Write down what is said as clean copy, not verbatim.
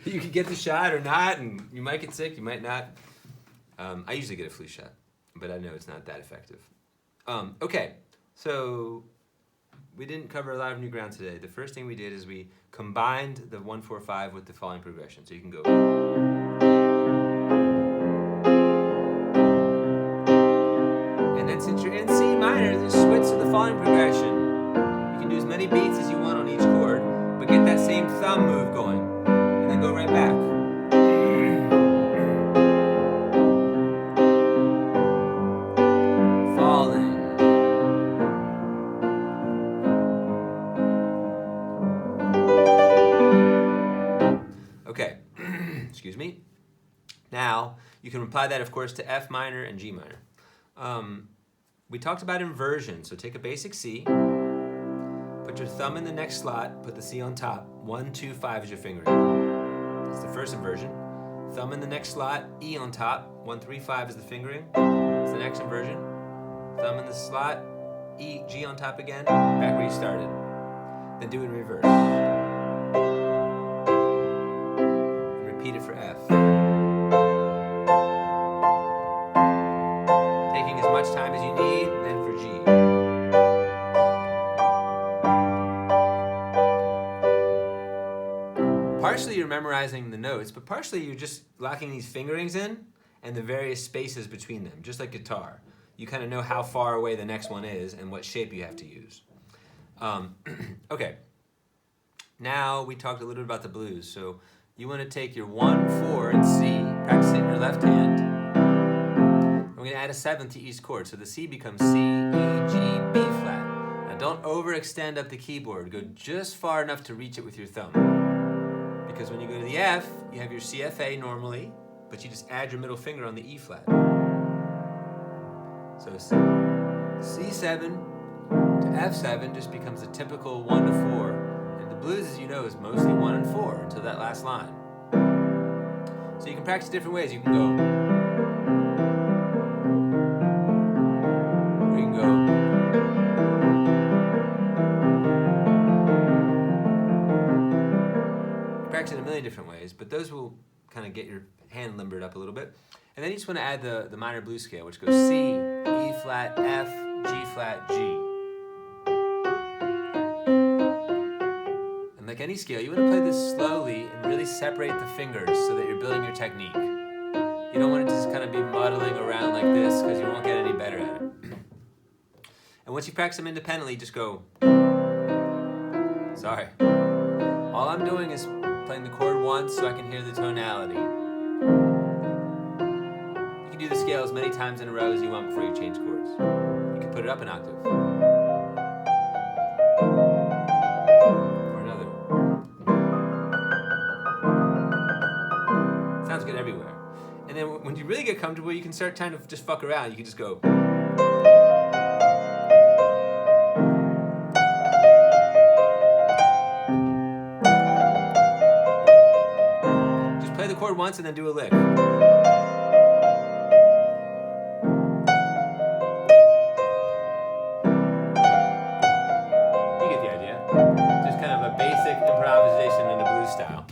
You could get the shot or not, and you might get sick, you might not. I usually get a flu shot, but I know it's not that effective. Okay, so we didn't cover a lot of new ground today. The first thing we did is we combined the 1-4-5 with the following progression. So you can go. And then since you're in C minor, just switch to the following progression. You can do as many beats as you want on each chord, but get that same thumb move going. And then go right back. Falling. Okay, excuse me. Now, you can apply that, of course, to F minor and G minor. We talked about inversion, so take a basic C, put your thumb in the next slot, put the C on top. 1, 2, 5 is your fingering. That's the first inversion. Thumb in the next slot, E on top. 1, 3, 5 is the fingering. That's the next inversion. Thumb in the slot, E, G on top again, back where you started. Then do it in reverse. And repeat it for F. Taking as much time as you need, then for G. Partially you're memorizing the notes, but partially you're just locking these fingerings in and the various spaces between them, just like guitar. You kind of know how far away the next one is and what shape you have to use. Okay, now we talked a little bit about the blues. So you want to take your 1, 4, and C, practice it in your left hand. We're going to add a 7th to each chord. So the C becomes C, E, G, B flat. Now don't overextend up the keyboard. Go just far enough to reach it with your thumb. Because when you go to the F, you have your CFA normally, but you just add your middle finger on the E flat. So C7 to F7 just becomes a typical 1 to 4. And the blues, as you know, is mostly 1 and 4 until that last line. So you can practice different ways. You can go, or you can go, you can practice it a million different ways, but those will kind of get your hand limbered up a little bit. And then you just want to add the minor blues scale, which goes C, E flat, F, G flat, G. And like any scale, you want to play this slowly and really separate the fingers so that you're building your technique. You don't want it to just kind of be muddling around like this because you won't get any better at it. And once you practice them independently, just go. Sorry. All I'm doing is playing the chord once so I can hear the tonality. You can do the scale as many times in a row as you want before you change chords. You can put it up an octave. Or another. Sounds good everywhere. And then when you really get comfortable, you can start trying to just fuck around. You can just go. Just play the chord once and then do a lick. You get the idea. Just kind of a basic improvisation in the blues style.